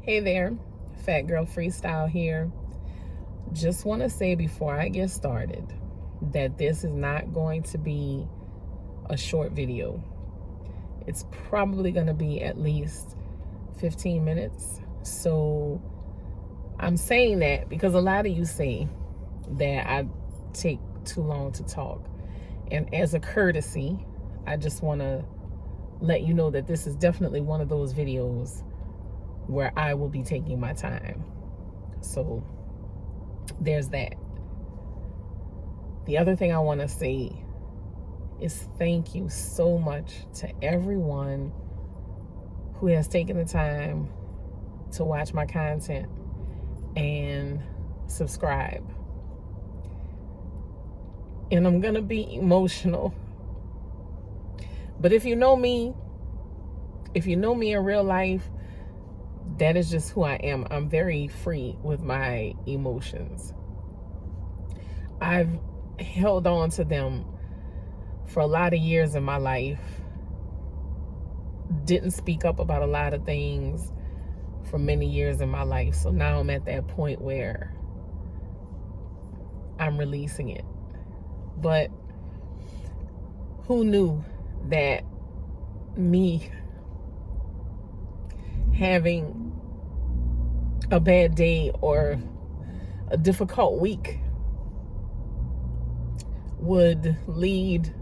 Hey there, Fat Girl Freestyle here. Just want to say before I get started that this is not going to be a short video. It's probably going to be at least 15 minutes. So I'm saying that because a lot of you say that I take too long to talk. And as a courtesy, I just want to let you know that this is definitely one of those videos where I will be taking my time. So there's that. The other thing I want to say is thank you so much to everyone who has taken the time to watch my content and subscribe. And I'm gonna be emotional, but if you know me in real life, that is just who I am. I'm very free with my emotions. I've held on to them for a lot of years in my life. Didn't speak up about a lot of things for many years in my life. So now I'm at that point where I'm releasing it. But who knew that me having a bad day or a difficult week would lead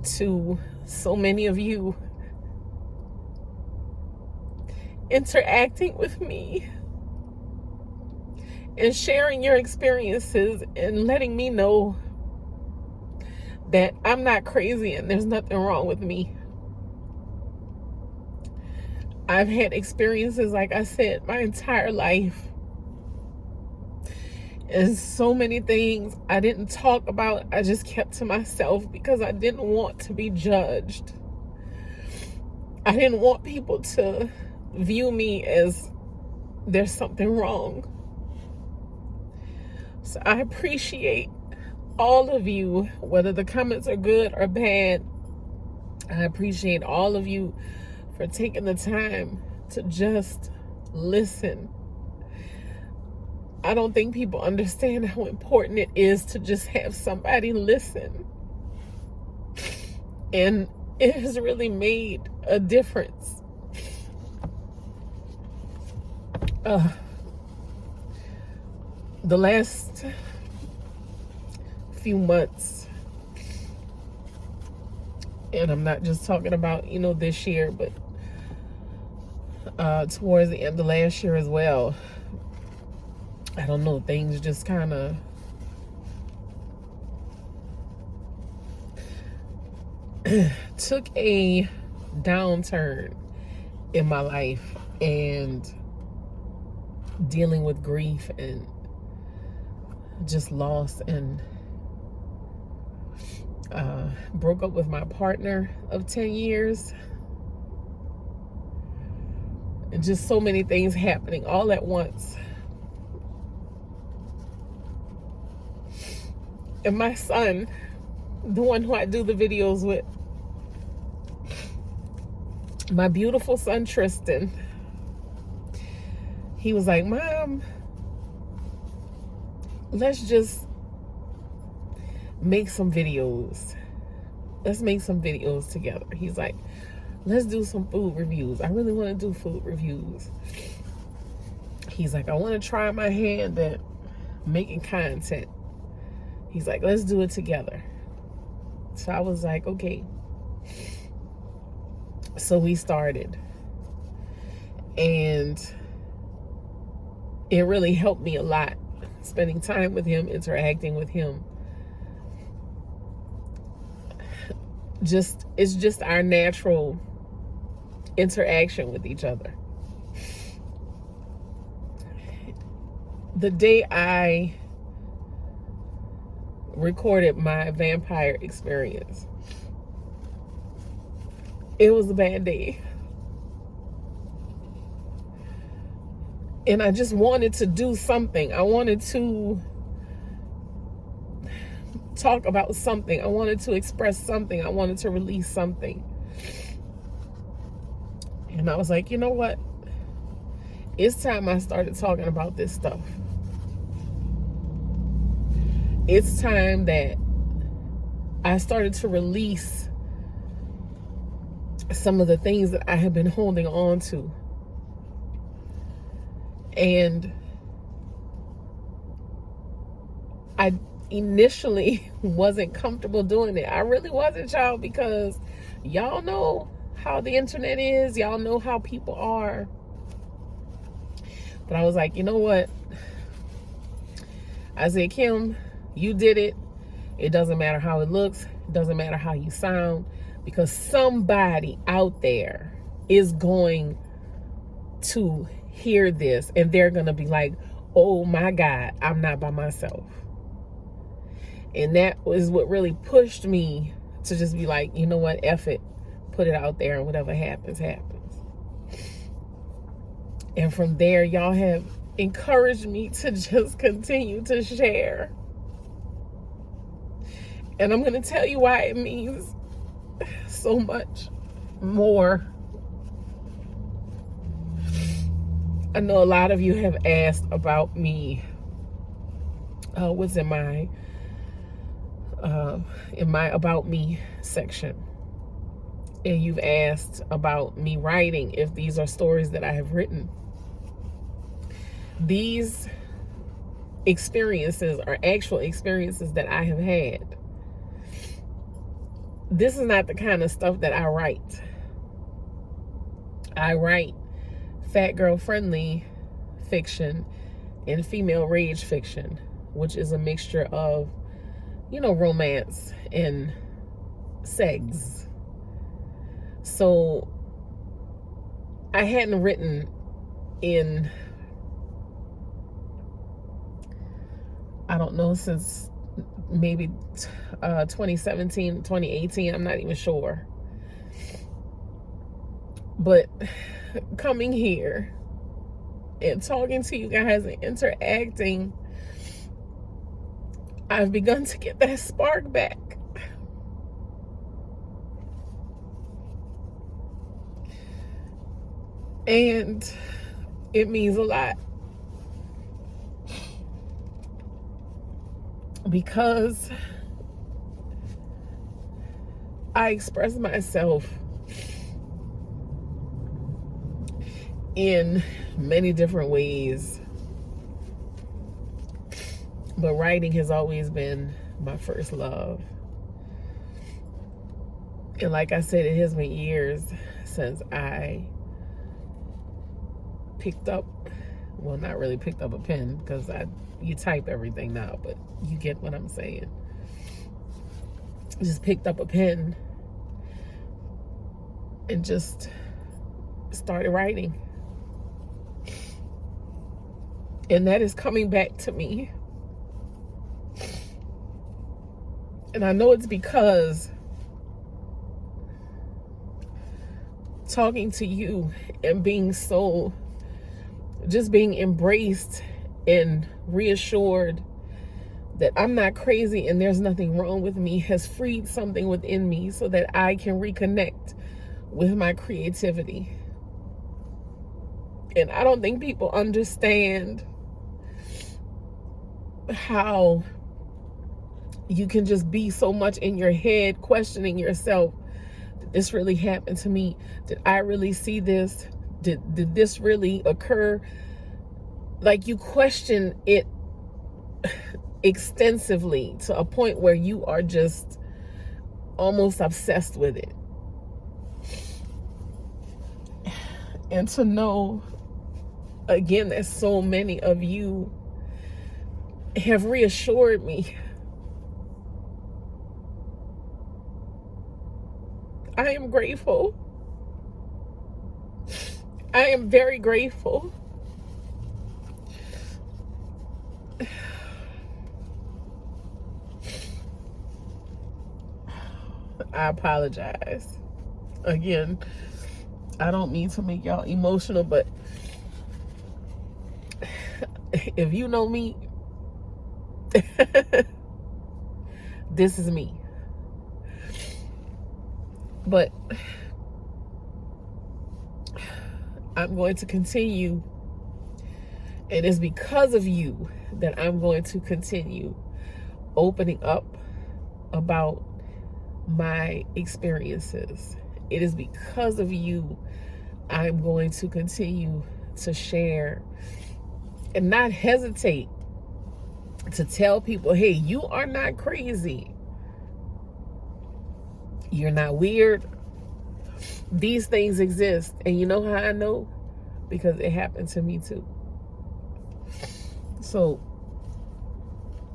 to so many of you interacting with me and sharing your experiences and letting me know that I'm not crazy and there's nothing wrong with me. I've had experiences, like I said, my entire life. And so many things I didn't talk about. I just kept to myself because I didn't want to be judged. I didn't want people to view me as there's something wrong. So I appreciate all of you, whether the comments are good or bad. I appreciate all of you for taking the time to just listen. I don't think people understand how important it is to just have somebody listen. And it has really made a difference. The last few months, and I'm not just talking about, this year, but towards the end of last year as well, I don't know, things just kind of took a downturn in my life, and dealing with grief and just loss, and broke up with my partner of 10 years. And just so many things happening all at once. And my son, the one who I do the videos with, my beautiful son Tristan, he was like, Mom, let's just make some videos. Let's make some videos together. He's like, let's do some food reviews. I really want to do food reviews. He's like, I want to try my hand at making content. He's like, let's do it together. So I was like, okay. So we started. And it really helped me a lot, spending time with him, interacting with him. It's just our natural interaction with each other. The day I recorded my vampire experience, it was a bad day. And I just wanted to do something. I wanted to talk about something. I wanted to express something. I wanted to release something. And I was like, you know what? It's time I started talking about this stuff. It's time that I started to release some of the things that I have been holding on to. And I initially wasn't comfortable doing it. I really wasn't, y'all, because y'all know how the internet is. Y'all know how people are. But I was like, you know what? I said, Kim, you did it. It doesn't matter how it looks. It doesn't matter how you sound. Because somebody out there is going to hear this. And they're going to be like, oh my God, I'm not by myself. And that was what really pushed me to just be like, you know what? F it. Put it out there, and whatever happens, happens. And from there, y'all have encouraged me to just continue to share. And I'm going to tell you why it means so much more. I know a lot of you have asked about me. What's in my about me section. And you've asked about me writing, if these are stories that I have written. These experiences are actual experiences that I have had. This is not the kind of stuff that I write. I write fat girl friendly fiction and female rage fiction, which is a mixture of, you know, romance and sex. So I hadn't written in, I don't know, since maybe 2017, 2018, I'm not even sure. But coming here and talking to you guys and interacting, I've begun to get that spark back. And it means a lot. Because I express myself in many different ways. But writing has always been my first love. And like I said, it has been years since I picked up, well, not really picked up a pen, because you type everything now, but you get what I'm saying. Just picked up a pen and just started writing. And that is coming back to me. And I know it's because talking to you and being so, just being embraced and reassured that I'm not crazy and there's nothing wrong with me has freed something within me so that I can reconnect with my creativity. And I don't think people understand how you can just be so much in your head questioning yourself. Did this really happen to me? Did I really see this? Did this really occur? Like, you question it extensively to a point where you are just almost obsessed with it. And to know, again, that so many of you have reassured me. I am grateful. I am very grateful. I apologize. Again, I don't mean to make y'all emotional, but if you know me, this is me. But I'm going to continue And it's because of you that I'm going to continue opening up about my experiences. It is because of you I'm going to continue to share and not hesitate to tell people, hey, you are not crazy. You're not weird. These things exist. And you know how I know? Because it happened to me too. So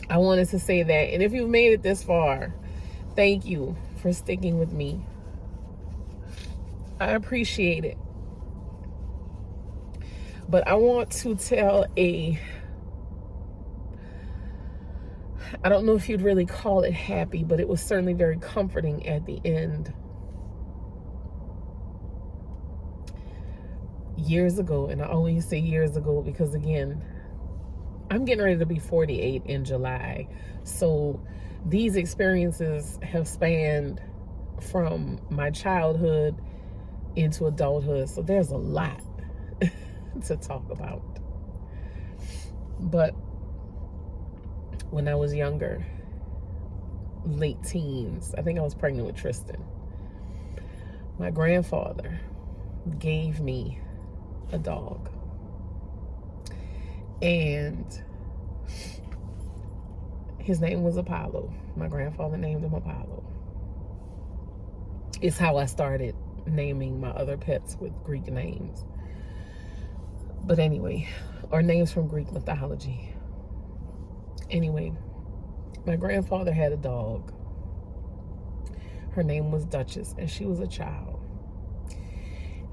I wanted to say that. And if you've made it this far, thank you for sticking with me. I appreciate it. But I want to tell I don't know if you'd really call it happy, but it was certainly very comforting at the end. Years ago, and I always say years ago because, again, I'm getting ready to be 48 in July. So these experiences have spanned from my childhood into adulthood. So there's a lot to talk about. But when I was younger, late teens, I think I was pregnant with Tristan, my grandfather gave me a dog. And his name was Apollo. My grandfather named him Apollo. It's how I started naming my other pets with Greek names. But anyway, or names from Greek mythology. Anyway, my grandfather had a dog. Her name was Duchess, and she was a child.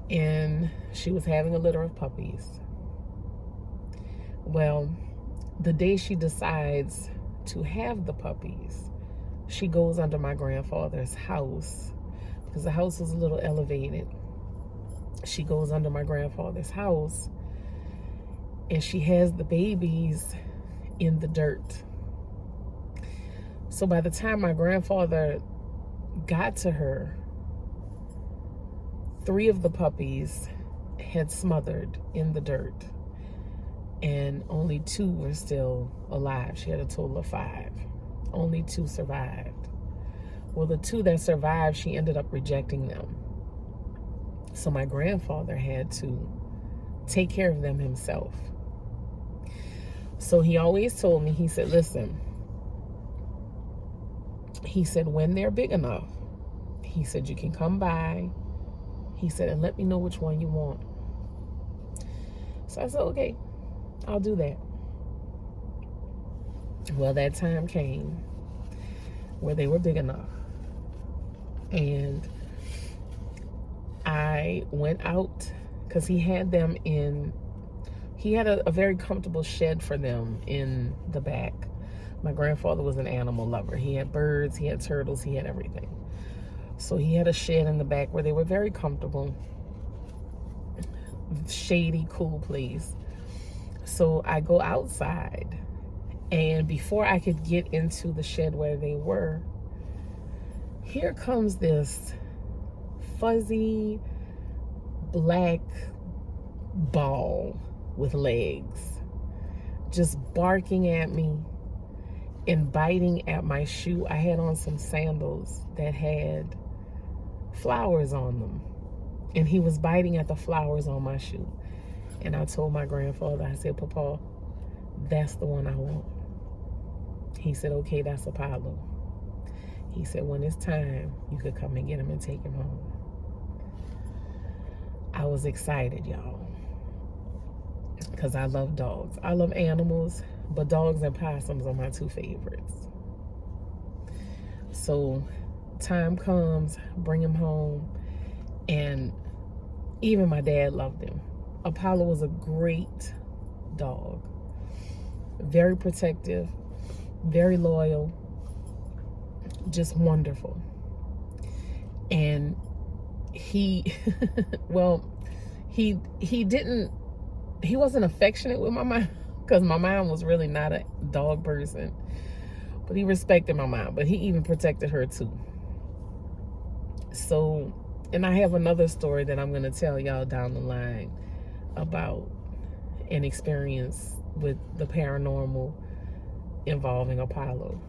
And she was having a litter of puppies. Well, the day she decides to have the puppies, she goes under my grandfather's house because the house was a little elevated. She goes under my grandfather's house and she has the babies in the dirt. So by the time my grandfather got to her, 3 of the puppies had smothered in the dirt. And only 2 were still alive. She had a total of 5. Only 2 survived. Well, the 2 that survived, she ended up rejecting them. So my grandfather had to take care of them himself. So he always told me, he said, listen, he said, when they're big enough, he said, you can come by. He said, and let me know which one you want. So I said, okay. I'll do that. Well, that time came where they were big enough. And I went out because he had them in, he had a very comfortable shed for them in the back. My grandfather was an animal lover. He had birds, he had turtles, he had everything. So he had a shed in the back where they were very comfortable. Shady, cool place. So I go outside, and before I could get into the shed where they were, here comes this fuzzy black ball with legs, just barking at me and biting at my shoe. I had on some sandals that had flowers on them, and he was biting at the flowers on my shoe. And I told my grandfather, I said, Papa, that's the one I want. He said, okay, that's Apollo. He said, when it's time, you could come and get him and take him home. I was excited, y'all, because I love dogs. I love animals, but dogs and possums are my 2 favorites. So time comes, bring him home, and even my dad loved him. Apollo was a great dog. Very protective, very loyal, just wonderful. And he, well, he wasn't affectionate with my mom because my mom was really not a dog person. But he respected my mom, but he even protected her too. So, and I have another story that I'm going to tell y'all down the line about an experience with the paranormal involving Apollo.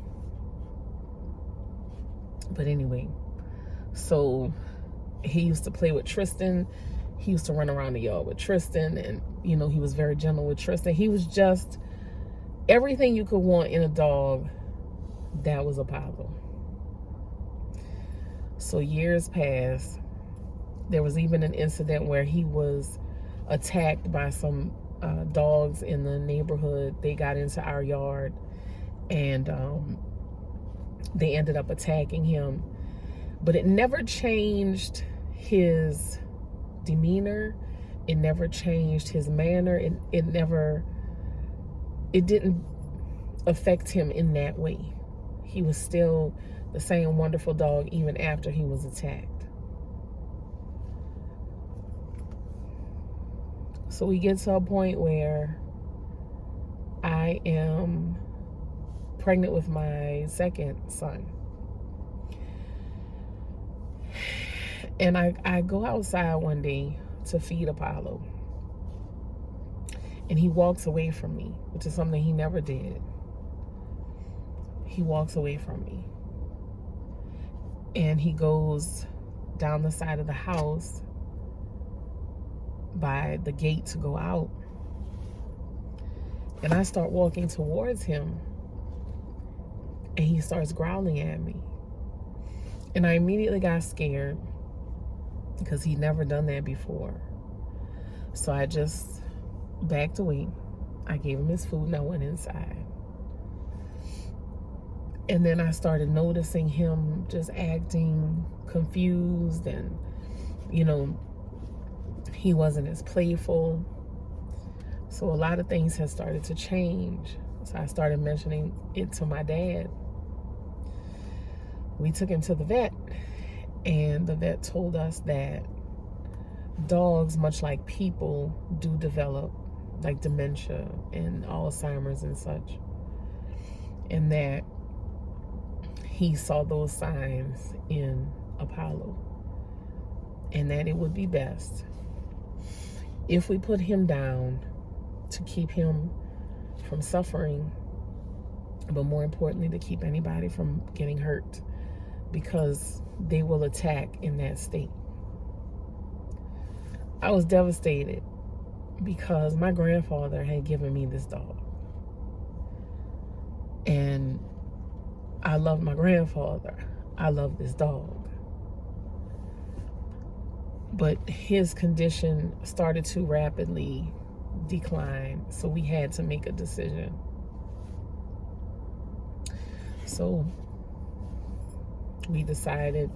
But anyway, so he used to play with Tristan. He used to run around the yard with Tristan, and he was very gentle with Tristan. He was just everything you could want in a dog. That was Apollo. So years passed. There was even an incident where he was attacked by some dogs in the neighborhood. They got into our yard, and they ended up attacking him. But it never changed his demeanor. It never changed his manner. It didn't affect him in that way. He was still the same wonderful dog even after he was attacked. So we get to a point where I am pregnant with my second son. And I go outside one day to feed Apollo. And he walks away from me, which is something he never did. He walks away from me. And he goes down the side of the house by the gate to go out. And I start walking towards him. And he starts growling at me. And I immediately got scared because he'd never done that before. So I just backed away. I gave him his food and I went inside. And then I started noticing him just acting confused, and he wasn't as playful. So a lot of things had started to change. So I started mentioning it to my dad. We took him to the vet, and the vet told us that dogs, much like people, do develop like dementia and Alzheimer's and such. And that he saw those signs in Apollo, and that it would be best if we put him down to keep him from suffering, but more importantly, to keep anybody from getting hurt, because they will attack in that state. I was devastated because my grandfather had given me this dog. And I love my grandfather. I love this dog. But his condition started to rapidly decline, so we had to make a decision. So we decided,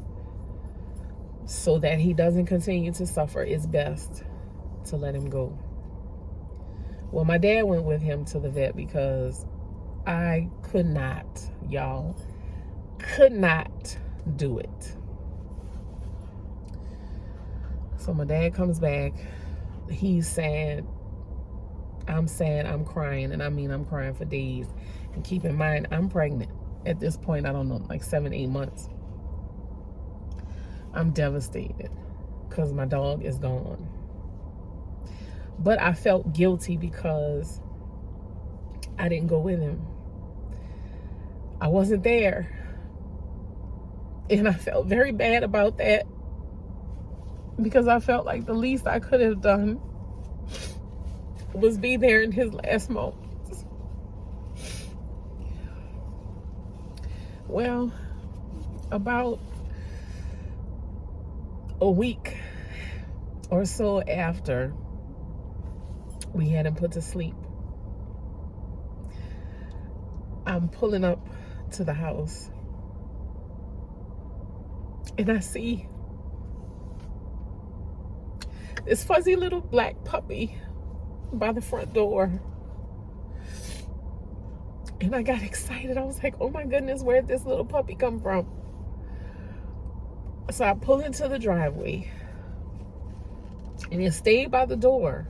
so that he doesn't continue to suffer, it's best to let him go. Well, my dad went with him to the vet because I could not, y'all, could not do it. So my dad comes back. He's sad. I'm sad. I'm crying. And I mean, I'm crying for days. And keep in mind, I'm pregnant. At this point, I don't know, like 7-8 months. I'm devastated because my dog is gone. But I felt guilty because I didn't go with him. I wasn't there. And I felt very bad about that, because I felt like the least I could have done was be there in his last moments. Well, about a week or so after we had him put to sleep, I'm pulling up to the house and I see this fuzzy little black puppy by the front door. And I got excited. I was like, oh my goodness, where'd this little puppy come from? So I pull into the driveway and it stayed by the door.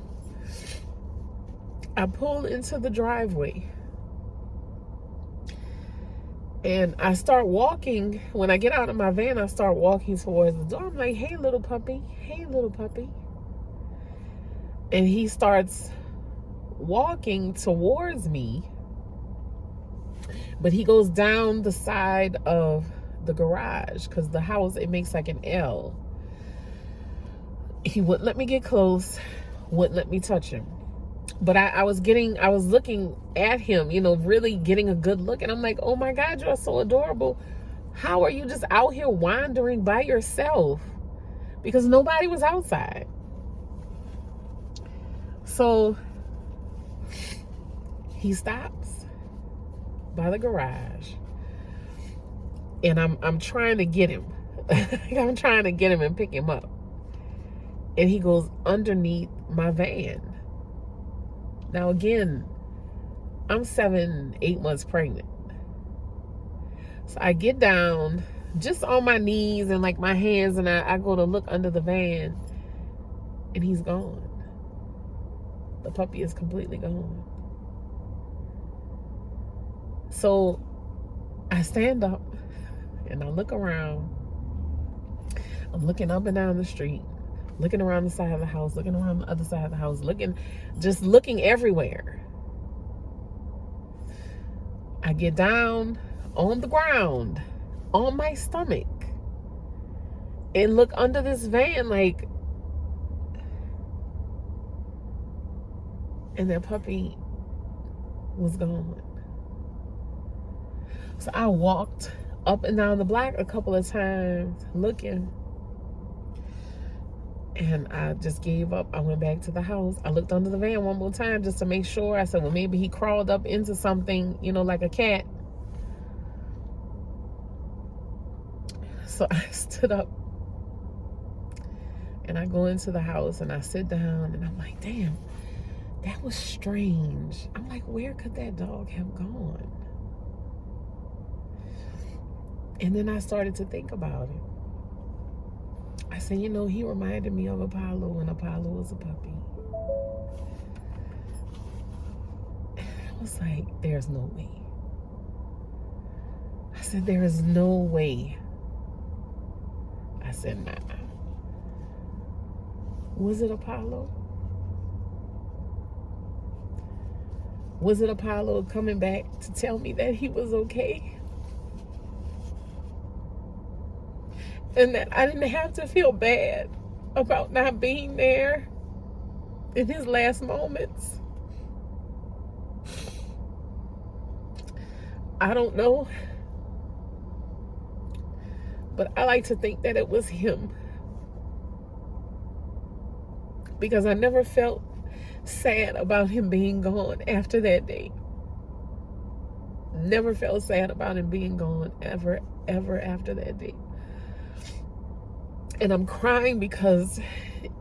I pull into the driveway and I start walking. When I get out of my van, I start walking towards the door. I'm like, hey, little puppy. Hey, little puppy. And he starts walking towards me, but he goes down the side of the garage, because the house, it makes like an L. He wouldn't let me get close, wouldn't let me touch him. But I was looking at him, you know, really getting a good look. And I'm like, oh my God, you're so adorable. How are you just out here wandering by yourself? Because nobody was outside. So he stops by the garage. And I'm trying to get him. I'm trying to get him and pick him up. And he goes underneath my van. Now again, I'm 7-8 months pregnant. So I get down just on my knees and like my hands, and I go to look under the van, and he's gone. The puppy is completely gone. So I stand up and I look around. I'm looking up and down the street, looking around the side of the house, looking around the other side of the house, just looking everywhere. I get down on the ground, on my stomach, and look under this van, like, and that puppy was gone. So I walked up and down the block a couple of times looking, and I just gave up. I went back to the house. I looked under the van one more time just to make sure. I said, well, maybe he crawled up into something, you know, like a cat. So I stood up and I go into the house and I sit down and I'm like, damn, that was strange. I'm like, where could that dog have gone? And then I started to think about it. I said, you know, he reminded me of Apollo when Apollo was a puppy. And I was like, there's no way. I said, there is no way. I said, nah. Was it Apollo? Was it Apollo coming back to tell me that he was okay? And that I didn't have to feel bad about not being there in his last moments? I don't know. But I like to think that it was him. Because I never felt sad about him being gone after that day. Never felt sad about him being gone ever after that day. And I'm crying because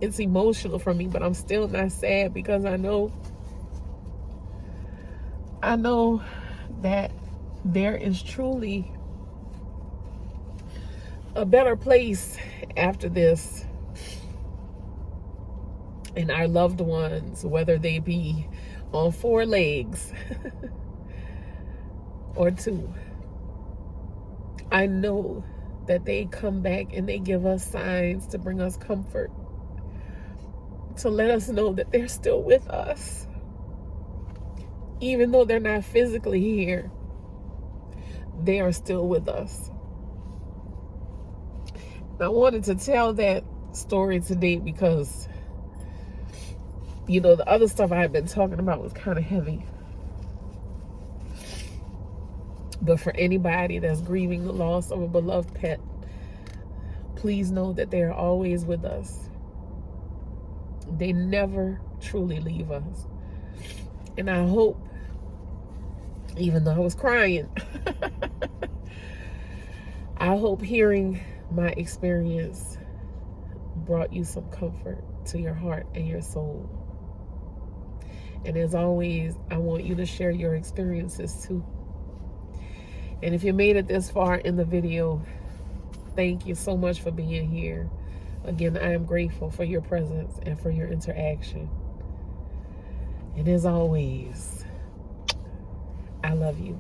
it's emotional for me, but I'm still not sad because I know that there is truly a better place after this. And our loved ones, whether they be on 4 legs or 2, I know that they come back and they give us signs to bring us comfort, to let us know that they're still with us. Even though they're not physically here, they are still with us. I wanted to tell that story today because, you know, the other stuff I had been talking about was kind of heavy. But for anybody that's grieving the loss of a beloved pet, please know that they are always with us. They never truly leave us. And I hope, even though I was crying, I hope hearing my experience brought you some comfort to your heart and your soul. And as always, I want you to share your experiences too. And if you made it this far in the video, thank you so much for being here. Again, I am grateful for your presence and for your interaction. And as always, I love you.